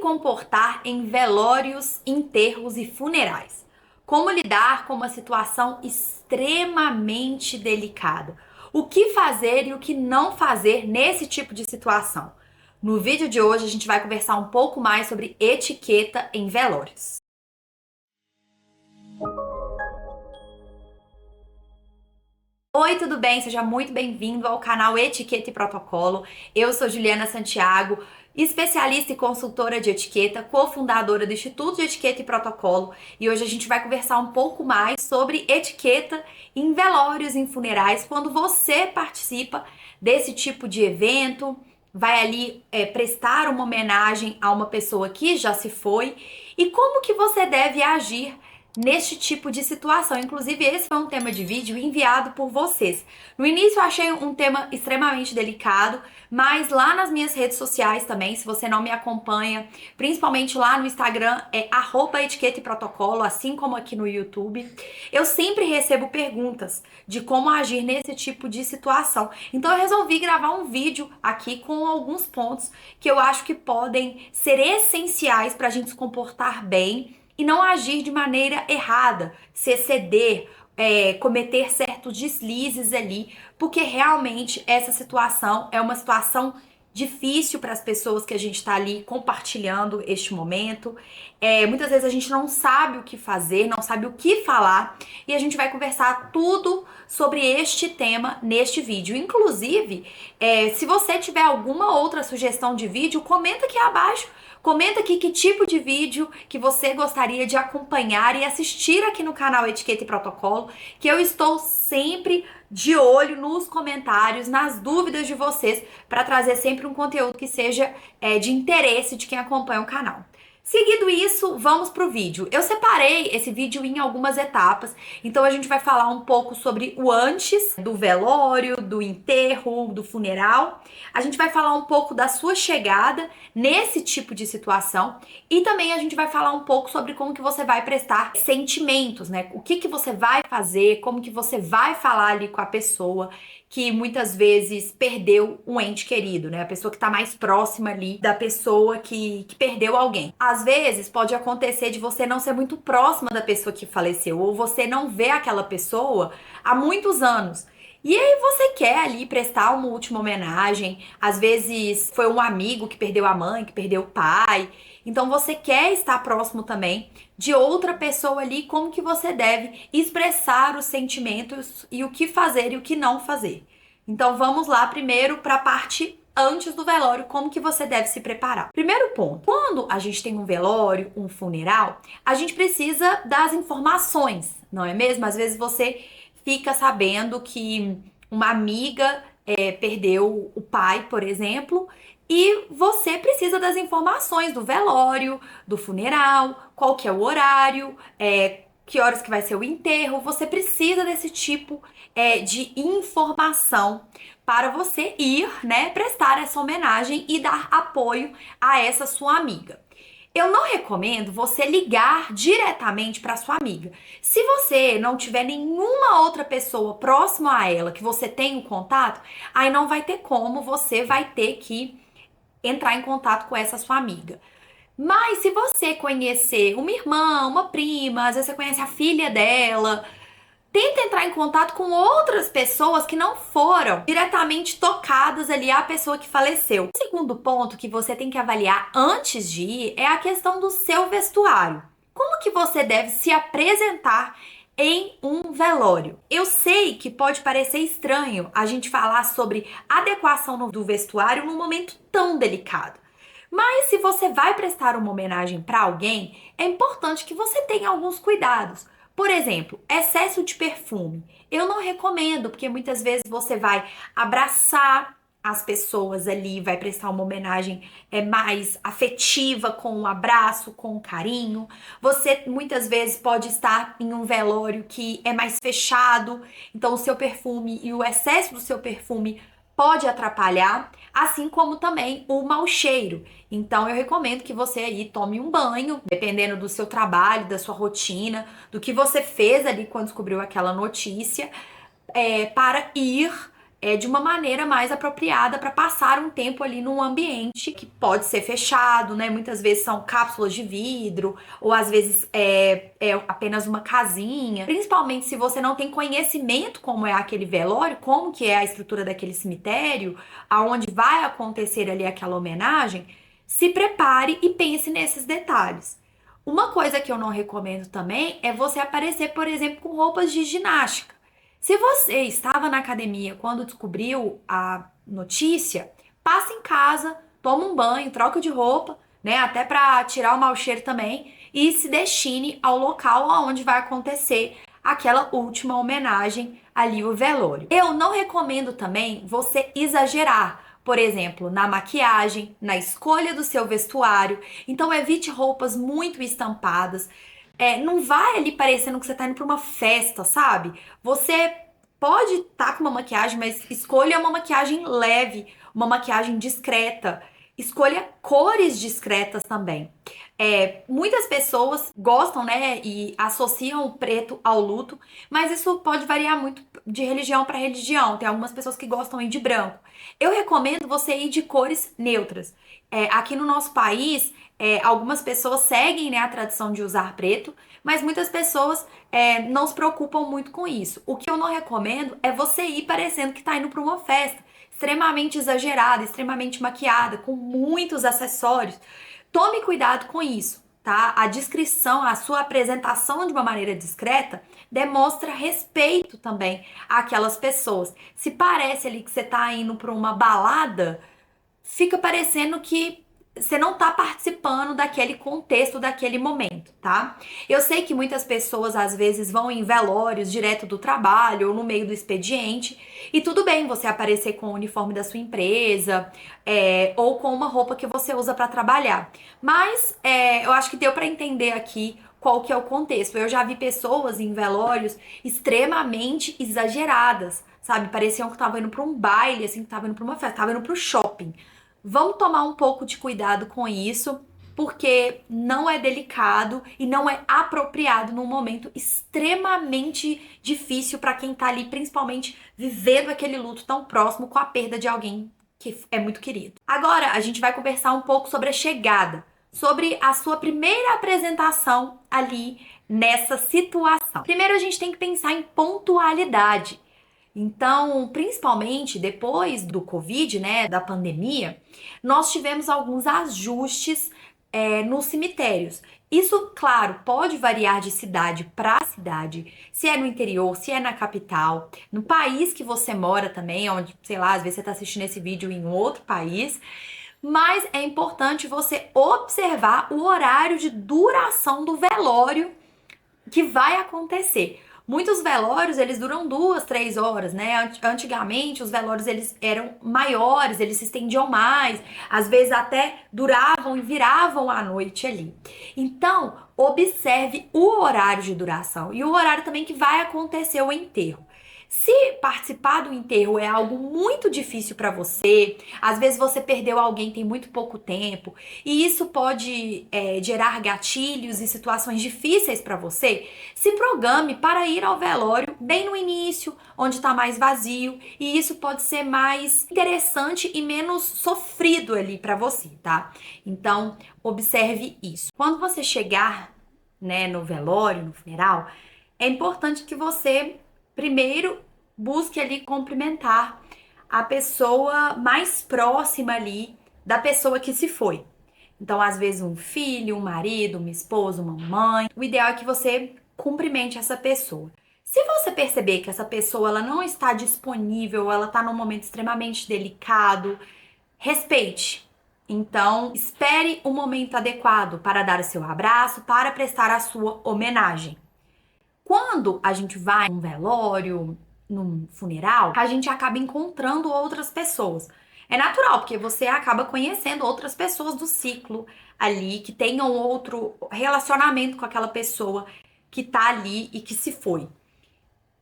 comportar em velórios, enterros e funerais. Como lidar com uma situação extremamente delicada. O que fazer e o que não fazer nesse tipo de situação. No vídeo de hoje a gente vai conversar um pouco mais sobre etiqueta em velórios. Oi, tudo bem? Seja muito bem-vindo ao canal Etiqueta e Protocolo. Eu sou Juliana Santiago, especialista e consultora de etiqueta, cofundadora do Instituto de Etiqueta e Protocolo, e hoje a gente vai conversar um pouco mais sobre etiqueta em velórios, em funerais, quando você participa desse tipo de evento, vai ali prestar uma homenagem a uma pessoa que já se foi, e como que você deve agir neste tipo de situação. Inclusive, esse foi um tema de vídeo enviado por vocês. No início eu achei um tema extremamente delicado, mas lá nas minhas redes sociais também, se você não me acompanha, principalmente lá no Instagram, é @etiqueta e protocolo, assim como aqui no YouTube, eu sempre recebo perguntas de como agir nesse tipo de situação. Então eu resolvi gravar um vídeo aqui com alguns pontos que eu acho que podem ser essenciais para a gente se comportar bem e não agir de maneira errada, se exceder, cometer certos deslizes ali, porque realmente essa situação é uma situação difícil para as pessoas que a gente está ali compartilhando este momento. Muitas vezes a gente não sabe o que fazer, não sabe o que falar, e a gente vai conversar tudo sobre este tema neste vídeo. Inclusive, se você tiver alguma outra sugestão de vídeo, comenta aqui abaixo. Comenta aqui que tipo de vídeo que você gostaria de acompanhar e assistir aqui no canal Etiqueta e Protocolo, que eu estou sempre de olho nos comentários, nas dúvidas de vocês, para trazer sempre um conteúdo que seja de interesse de quem acompanha o canal. Seguido isso, vamos pro vídeo. Eu separei esse vídeo em algumas etapas, então a gente vai falar um pouco sobre o antes do velório, do enterro, do funeral. A gente vai falar um pouco da sua chegada nesse tipo de situação e também a gente vai falar um pouco sobre como que você vai prestar sentimentos, né? O que que você vai fazer, como que você vai falar ali com a pessoa que muitas vezes perdeu um ente querido, né? A pessoa que tá mais próxima ali da pessoa que perdeu alguém. Às vezes pode acontecer de você não ser muito próxima da pessoa que faleceu, ou você não vê aquela pessoa há muitos anos. E aí você quer ali prestar uma última homenagem, às vezes foi um amigo que perdeu a mãe, que perdeu o pai, então você quer estar próximo também de outra pessoa ali, como que você deve expressar os sentimentos e o que fazer e o que não fazer. Então vamos lá primeiro para a parte antes do velório, como que você deve se preparar. Primeiro ponto, quando a gente tem um velório, um funeral, a gente precisa das informações, não é mesmo? Às vezes você fica sabendo que uma amiga perdeu o pai, por exemplo, e você precisa das informações do velório, do funeral, qual que é o horário, que horas que vai ser o enterro. Você precisa desse tipo de informação para você ir, né, prestar essa homenagem e dar apoio a essa sua amiga. Eu não recomendo você ligar diretamente para sua amiga. Se você não tiver nenhuma outra pessoa próxima a ela que você tenha um contato, aí não vai ter como, você vai ter que entrar em contato com essa sua amiga. Mas se você conhecer uma irmã, uma prima, às vezes você conhece a filha dela, tenta entrar em contato com outras pessoas que não foram diretamente tocadas ali à pessoa que faleceu. O segundo ponto que você tem que avaliar antes de ir é a questão do seu vestuário. Como que você deve se apresentar em um velório? Eu sei que pode parecer estranho a gente falar sobre adequação do vestuário num momento tão delicado. Mas se você vai prestar uma homenagem para alguém, é importante que você tenha alguns cuidados. Por exemplo, excesso de perfume. Eu não recomendo, porque muitas vezes você vai abraçar as pessoas ali, vai prestar uma homenagem mais afetiva, com um abraço, com um carinho. Você muitas vezes pode estar em um velório que é mais fechado, então o seu perfume e o excesso do seu perfume pode atrapalhar, assim como também o mau cheiro. Então eu recomendo que você aí tome um banho, dependendo do seu trabalho, da sua rotina, do que você fez ali quando descobriu aquela notícia, para ir de uma maneira mais apropriada para passar um tempo ali num ambiente que pode ser fechado, né? Muitas vezes são cápsulas de vidro, ou às vezes é apenas uma casinha. Principalmente se você não tem conhecimento como é aquele velório, como que é a estrutura daquele cemitério, aonde vai acontecer ali aquela homenagem, se prepare e pense nesses detalhes. Uma coisa que eu não recomendo também é você aparecer, por exemplo, com roupas de ginástica. Se você estava na academia quando descobriu a notícia, passa em casa, toma um banho, troca de roupa, né, até para tirar o mau cheiro também, e se destine ao local onde vai acontecer aquela última homenagem ali, o velório. Eu não recomendo também você exagerar. Por exemplo, na maquiagem, na escolha do seu vestuário. Então, evite roupas muito estampadas. Não vai ali parecendo que você tá indo pra uma festa, sabe? Você pode estar com uma maquiagem, mas escolha uma maquiagem leve, uma maquiagem discreta. Escolha cores discretas também. Muitas pessoas gostam, né, e associam o preto ao luto, mas isso pode variar muito de religião para religião. Tem algumas pessoas que gostam de branco. Eu recomendo você ir de cores neutras. Aqui no nosso país, algumas pessoas seguem, né, a tradição de usar preto, mas muitas pessoas não se preocupam muito com isso. O que eu não recomendo é você ir parecendo que está indo para uma festa extremamente exagerada, extremamente maquiada, com muitos acessórios. Tome cuidado com isso, tá? A descrição, a sua apresentação de uma maneira discreta demonstra respeito também àquelas pessoas. Se parece ali que você tá indo para uma balada, fica parecendo que você não tá participando daquele contexto, daquele momento, tá? Eu sei que muitas pessoas às vezes vão em velórios direto do trabalho ou no meio do expediente, e tudo bem você aparecer com o uniforme da sua empresa, ou com uma roupa que você usa para trabalhar. Mas eu acho que deu para entender aqui qual que é o contexto. Eu já vi pessoas em velórios extremamente exageradas, sabe? Pareciam que estavam indo para um baile, assim, que estavam indo para uma festa, estavam indo para o shopping. Vamos tomar um pouco de cuidado com isso, porque não é delicado e não é apropriado num momento extremamente difícil para quem tá ali, principalmente vivendo aquele luto tão próximo com a perda de alguém que é muito querido. Agora, a gente vai conversar um pouco sobre a chegada, sobre a sua primeira apresentação ali nessa situação. Primeiro, a gente tem que pensar em pontualidade. Então, principalmente depois do Covid, né, da pandemia, nós tivemos alguns ajustes nos cemitérios. Isso, claro, pode variar de cidade para cidade, se é no interior, se é na capital, no país que você mora também, onde, sei lá, às vezes você está assistindo esse vídeo em outro país, mas é importante você observar o horário de duração do velório que vai acontecer. Muitos velórios, eles duram 2, 3 horas, né? Antigamente, os velórios, eles eram maiores, eles se estendiam mais, às vezes até duravam e viravam à noite ali. Então, observe o horário de duração e o horário também que vai acontecer o enterro. Se participar do enterro é algo muito difícil para você, às vezes você perdeu alguém tem muito pouco tempo, e isso pode gerar gatilhos e situações difíceis para você, se programe para ir ao velório bem no início, onde está mais vazio, e isso pode ser mais interessante e menos sofrido ali para você, tá? Então, observe isso. Quando você chegar, né, no velório, no funeral, é importante que você primeiro busque ali cumprimentar a pessoa mais próxima ali da pessoa que se foi. Então, às vezes, um filho, um marido, uma esposa, uma mãe. O ideal é que você cumprimente essa pessoa. Se você perceber que essa pessoa ela não está disponível, ela está num momento extremamente delicado, respeite. Então, espere o momento adequado para dar o seu abraço, para prestar a sua homenagem. Quando a gente vai num velório, num funeral, a gente acaba encontrando outras pessoas. É natural, porque você acaba conhecendo outras pessoas do ciclo ali, que tenham outro relacionamento com aquela pessoa que tá ali e que se foi.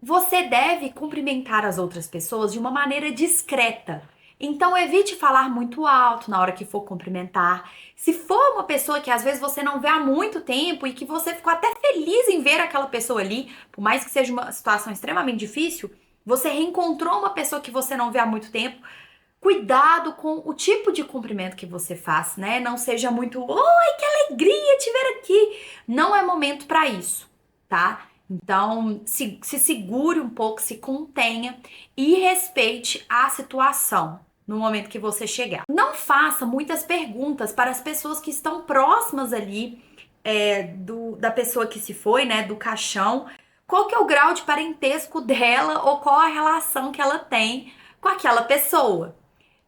Você deve cumprimentar as outras pessoas de uma maneira discreta. Então, evite falar muito alto na hora que for cumprimentar. Se for uma pessoa que às vezes você não vê há muito tempo e que você ficou até feliz em ver aquela pessoa ali, por mais que seja uma situação extremamente difícil, você reencontrou uma pessoa que você não vê há muito tempo. Cuidado com o tipo de cumprimento que você faz, né? Não seja muito, oi, que alegria te ver aqui. Não é momento para isso, tá? Então, se segure um pouco, se contenha e respeite a situação no momento que você chegar. Não faça muitas perguntas para as pessoas que estão próximas ali da pessoa que se foi, né? Do caixão. Qual que é o grau de parentesco dela ou qual a relação que ela tem com aquela pessoa?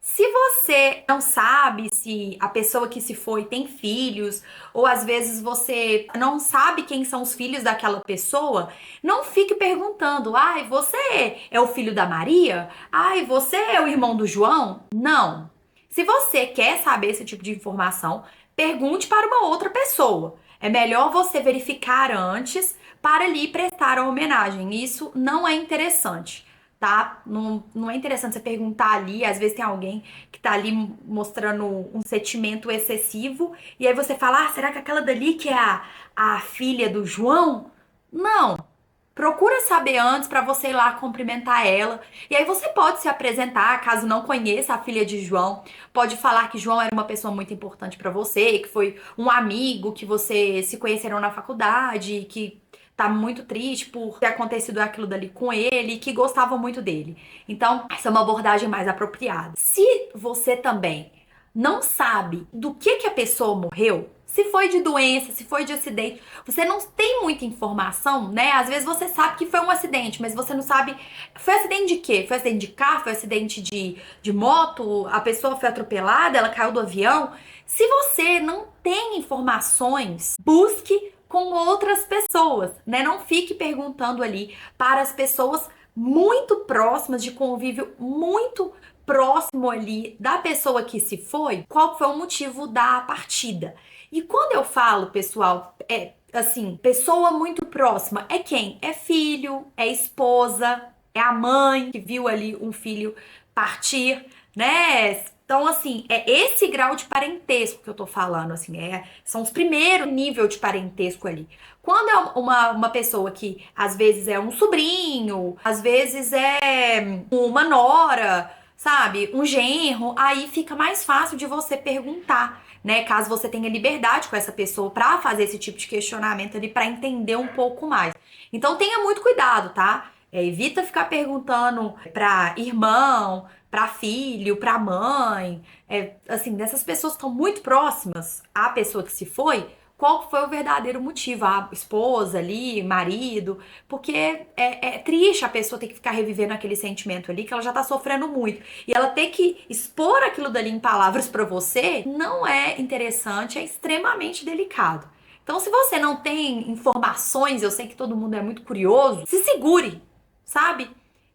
Se você não sabe se a pessoa que se foi tem filhos, ou às vezes você não sabe quem são os filhos daquela pessoa, não fique perguntando: ai, você é o filho da Maria? Ai, você é o irmão do João? Não. Se você quer saber esse tipo de informação, pergunte para uma outra pessoa. É melhor você verificar antes para lhe prestar a homenagem. Isso não é interessante, tá? Não é interessante você perguntar ali, às vezes tem alguém que tá ali mostrando um sentimento excessivo, e aí você fala, será que aquela dali que é a filha do João? Não. Procura saber antes para você ir lá cumprimentar ela. E aí você pode se apresentar, caso não conheça a filha de João, pode falar que João era uma pessoa muito importante para você, que foi um amigo que você se conheceram na faculdade, que tá muito triste por ter acontecido aquilo dali com ele, que gostava muito dele. Então, essa é uma abordagem mais apropriada. Se você também não sabe do que a pessoa morreu, se foi de doença, se foi de acidente, você não tem muita informação, né? Às vezes você sabe que foi um acidente, mas você não sabe. Foi acidente de quê? Foi acidente de carro? Foi acidente de moto? A pessoa foi atropelada? Ela caiu do avião? Se você não tem informações, busque com outras pessoas, né? Não fique perguntando ali para as pessoas muito próximas, de convívio muito próximo ali da pessoa que se foi, qual foi o motivo da partida. E quando eu falo, pessoal, assim, pessoa muito próxima, é quem? É filho, é esposa, é a mãe que viu ali um filho partir, né? Então, assim, é esse grau de parentesco que eu tô falando, assim, são os primeiros níveis de parentesco ali. Quando é uma pessoa que às vezes é um sobrinho, às vezes é uma nora, sabe? Um genro, aí fica mais fácil de você perguntar, né? Caso você tenha liberdade com essa pessoa pra fazer esse tipo de questionamento ali, pra entender um pouco mais. Então tenha muito cuidado, tá? Evita ficar perguntando pra irmão, pra filho, pra mãe, assim, dessas pessoas que estão muito próximas à pessoa que se foi, qual foi o verdadeiro motivo, a esposa ali, marido, porque é triste a pessoa ter que ficar revivendo aquele sentimento ali, que ela já tá sofrendo muito, e ela ter que expor aquilo dali em palavras pra você, não é interessante, é extremamente delicado. Então, se você não tem informações, eu sei que todo mundo é muito curioso, se segure, sabe?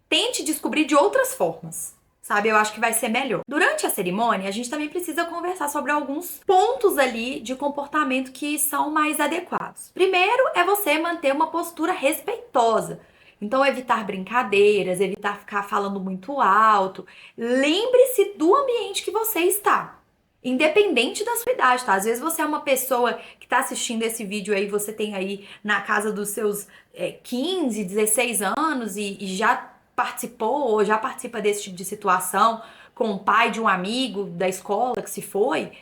Tente descobrir de outras formas, sabe? Eu acho que vai ser melhor. Durante a cerimônia, a gente também precisa conversar sobre alguns pontos ali de comportamento que são mais adequados. Primeiro é você manter uma postura respeitosa. Então, evitar brincadeiras, evitar ficar falando muito alto. Lembre-se do ambiente que você está. Independente da sua idade, tá? Às vezes você é uma pessoa que tá assistindo esse vídeo aí, você tem aí na casa dos seus 15, 16 anos e já participou ou já participa desse tipo de situação com o pai de um amigo da escola que se foi,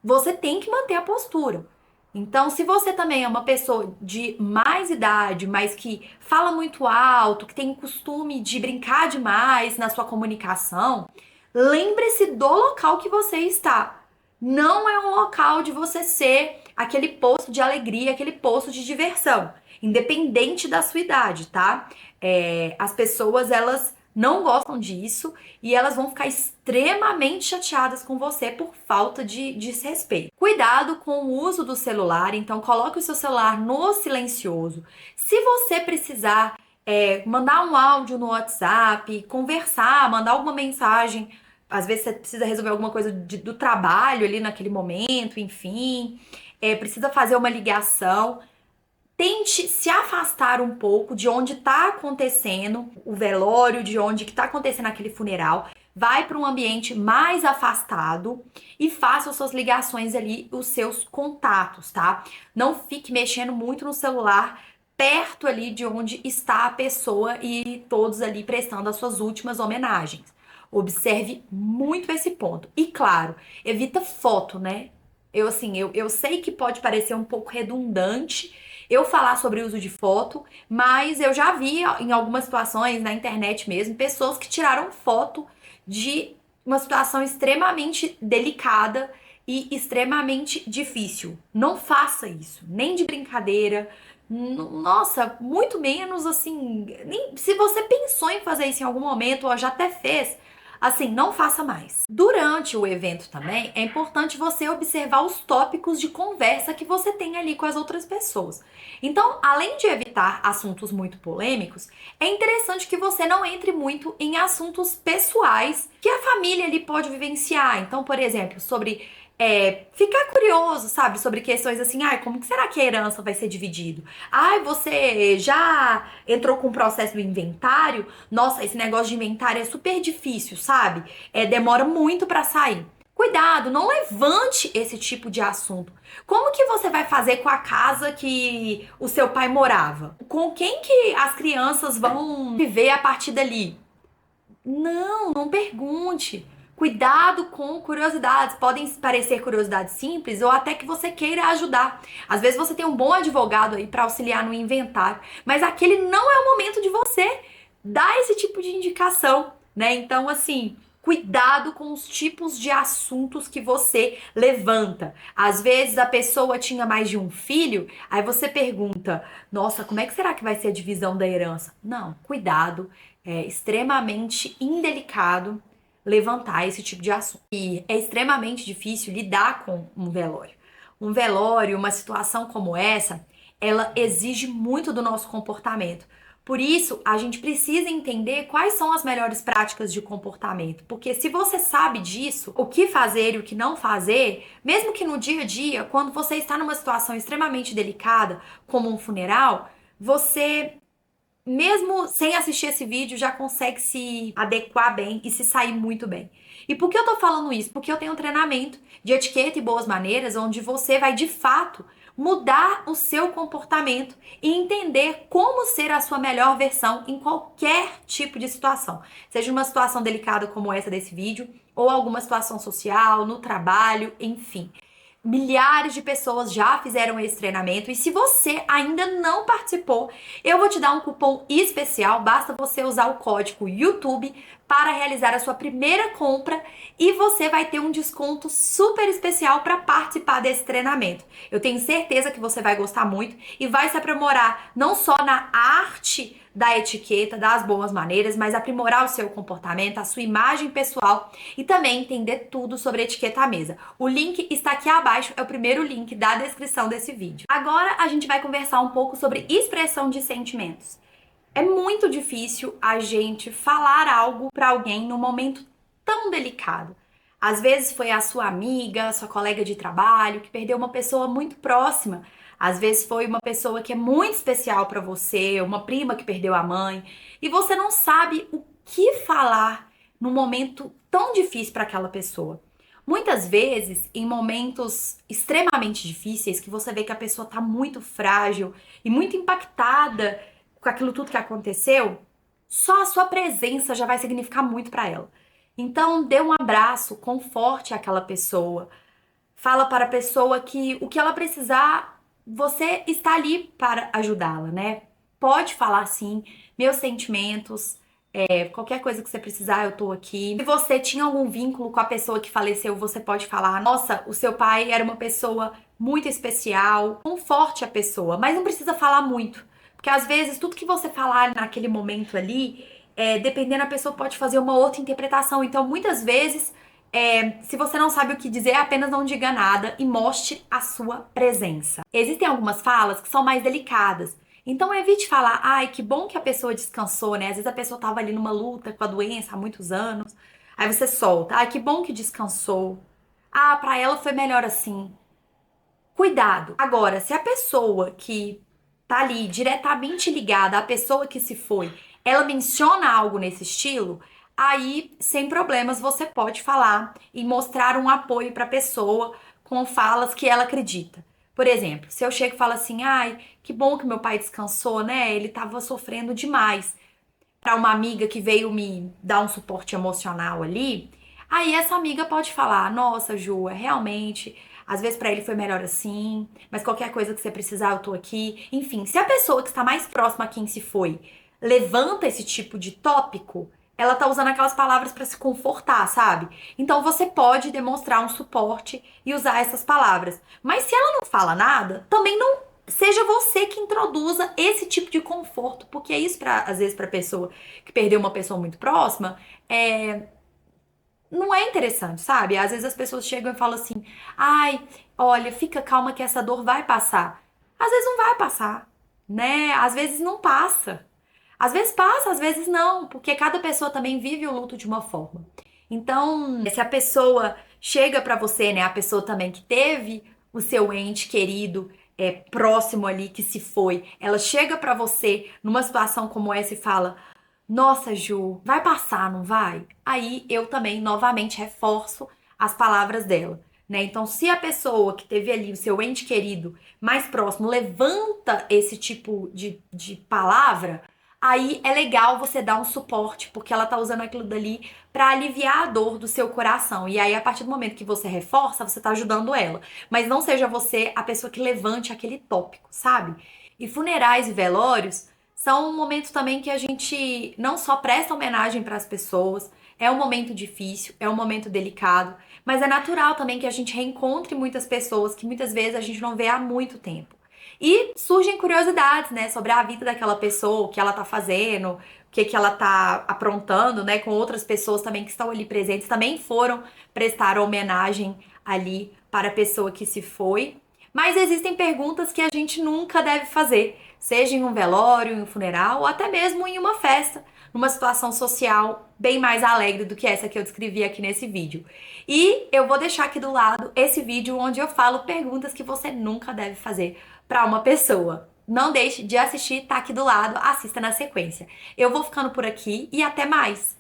você tem que manter a postura. Então, se você também é uma pessoa de mais idade, mas que fala muito alto, que tem o costume de brincar demais na sua comunicação, lembre-se do local que você está. Não é um local de você ser aquele poço de alegria, aquele poço de diversão, independente da sua idade, tá? As pessoas, elas não gostam disso e elas vão ficar extremamente chateadas com você por falta de desrespeito. Cuidado com o uso do celular, então coloque o seu celular no silencioso. Se você precisar mandar um áudio no WhatsApp, conversar, mandar alguma mensagem, às vezes você precisa resolver alguma coisa do trabalho ali naquele momento, enfim, precisa fazer uma ligação. Tente se afastar um pouco de onde está acontecendo o velório, de onde que está acontecendo aquele funeral. Vai para um ambiente mais afastado e faça as suas ligações ali, os seus contatos, tá? Não fique mexendo muito no celular perto ali de onde está a pessoa e todos ali prestando as suas últimas homenagens. Observe muito esse ponto. E claro, evita foto, né? Eu sei que pode parecer um pouco redundante eu falar sobre o uso de foto, mas eu já vi em algumas situações na internet mesmo, pessoas que tiraram foto de uma situação extremamente delicada e extremamente difícil. Não faça isso, nem de brincadeira. Nossa, muito menos assim. Nem, se você pensou em fazer isso em algum momento ou já até fez, assim, não faça mais. Durante o evento também é importante você observar os tópicos de conversa que você tem ali com as outras pessoas. Então, além de evitar assuntos muito polêmicos, é interessante que você não entre muito em assuntos pessoais que a família ali pode vivenciar. Então, por exemplo, sobre ficar curioso, sabe? Sobre questões assim, ai, como que será que a herança vai ser dividido? Ai, você já entrou com o processo do inventário? Nossa, esse negócio de inventário é super difícil, sabe? Demora muito pra sair. Cuidado, não levante esse tipo de assunto. Como que você vai fazer com a casa que o seu pai morava? Com quem que as crianças vão viver a partir dali? Não pergunte. Cuidado com curiosidades. Podem parecer curiosidades simples ou até que você queira ajudar. Às vezes você tem um bom advogado aí para auxiliar no inventário, mas aquele não é o momento de você dar esse tipo de indicação, né? Então, assim, cuidado com os tipos de assuntos que você levanta. Às vezes a pessoa tinha mais de um filho, aí você pergunta: nossa, como é que será que vai ser a divisão da herança? Não, cuidado, é extremamente indelicado levantar esse tipo de assunto. E é extremamente difícil lidar com um velório. Um velório, uma situação como essa, ela exige muito do nosso comportamento. Por isso, a gente precisa entender quais são as melhores práticas de comportamento, porque se você sabe disso, o que fazer e o que não fazer, mesmo que no dia a dia, quando você está numa situação extremamente delicada, como um funeral, você mesmo sem assistir esse vídeo, já consegue se adequar bem e se sair muito bem. E por que eu tô falando isso? Porque eu tenho um treinamento de etiqueta e boas maneiras, onde você vai de fato mudar o seu comportamento e entender como ser a sua melhor versão em qualquer tipo de situação. Seja uma situação delicada como essa desse vídeo, ou alguma situação social, no trabalho, enfim. Milhares de pessoas já fizeram esse treinamento e se você ainda não participou, eu vou te dar um cupom especial, basta você usar o código YouTube para realizar a sua primeira compra e você vai ter um desconto super especial para participar desse treinamento. Eu tenho certeza que você vai gostar muito e vai se aprimorar não só na arte da etiqueta, das boas maneiras, mas aprimorar o seu comportamento, a sua imagem pessoal e também entender tudo sobre etiqueta à mesa. O link está aqui abaixo, é o primeiro link da descrição desse vídeo. Agora a gente vai conversar um pouco sobre expressão de sentimentos. É muito difícil a gente falar algo para alguém num momento tão delicado. Às vezes foi a sua amiga, a sua colega de trabalho que perdeu uma pessoa muito próxima. Às vezes foi uma pessoa que é muito especial para você, uma prima que perdeu a mãe, e você não sabe o que falar num momento tão difícil para aquela pessoa. Muitas vezes, em momentos extremamente difíceis, que você vê que a pessoa está muito frágil e muito impactada com aquilo tudo que aconteceu, só a sua presença já vai significar muito para ela. Então, dê um abraço, conforte aquela pessoa, fala para a pessoa que o que ela precisar, você está ali para ajudá-la, né? Pode falar sim, meus sentimentos, qualquer coisa que você precisar, eu tô aqui. Se você tinha algum vínculo com a pessoa que faleceu, você pode falar: nossa, o seu pai era uma pessoa muito especial. Conforte a pessoa, mas não precisa falar muito. Porque às vezes tudo que você falar naquele momento ali, dependendo, a pessoa pode fazer uma outra interpretação. Então, muitas vezes, se você não sabe o que dizer, apenas não diga nada e mostre a sua presença. Existem algumas falas que são mais delicadas. Então evite falar: ai, que bom que a pessoa descansou, né? Às vezes a pessoa tava ali numa luta com a doença há muitos anos. Aí você solta: ai, que bom que descansou. Ah, pra ela foi melhor assim. Cuidado. Agora, se a pessoa que tá ali diretamente ligada à pessoa que se foi, ela menciona algo nesse estilo, aí sem problemas você pode falar e mostrar um apoio para a pessoa com falas que ela acredita. Por exemplo, se eu chego e falo assim, ai, que bom que meu pai descansou, né? Ele tava sofrendo demais. Pra uma amiga que veio me dar um suporte emocional ali, aí essa amiga pode falar: "Nossa, Ju, realmente, às vezes pra ele foi melhor assim, mas qualquer coisa que você precisar, eu tô aqui". Enfim, se a pessoa que está mais próxima a quem se foi levanta esse tipo de tópico, ela tá usando aquelas palavras pra se confortar, sabe? Então você pode demonstrar um suporte e usar essas palavras. Mas se ela não fala nada, também não seja você que introduza esse tipo de conforto, porque é isso para às vezes para pessoa que perdeu uma pessoa muito próxima, é não é interessante, sabe? Às vezes as pessoas chegam e falam assim: "Ai, olha, fica calma que essa dor vai passar". Às vezes não vai passar, né? Às vezes não passa. Às vezes passa, às vezes não, porque cada pessoa também vive o luto de uma forma. Então, se a pessoa chega pra você, né, a pessoa também que teve o seu ente querido próximo ali que se foi, ela chega pra você numa situação como essa e fala: "Nossa, Ju, vai passar, não vai?". Aí eu também novamente reforço as palavras dela, né? Então, se a pessoa que teve ali o seu ente querido mais próximo levanta esse tipo de palavra, aí é legal você dar um suporte, porque ela tá usando aquilo dali pra aliviar a dor do seu coração. E aí, a partir do momento que você reforça, você tá ajudando ela. Mas não seja você a pessoa que levante aquele tópico, sabe? E funerais e velórios são um momento também que a gente não só presta homenagem para as pessoas, é um momento difícil, é um momento delicado, mas é natural também que a gente reencontre muitas pessoas que muitas vezes a gente não vê há muito tempo. E surgem curiosidades, né, sobre a vida daquela pessoa, o que ela tá fazendo, o que ela tá aprontando, né, com outras pessoas também que estão ali presentes, também foram prestar homenagem ali para a pessoa que se foi. Mas existem perguntas que a gente nunca deve fazer, seja em um velório, em um funeral ou até mesmo em uma festa, numa situação social bem mais alegre do que essa que eu descrevi aqui nesse vídeo. E eu vou deixar aqui do lado esse vídeo onde eu falo perguntas que você nunca deve fazer para uma pessoa. Não deixe de assistir, tá aqui do lado, assista na sequência. Eu vou ficando por aqui e até mais!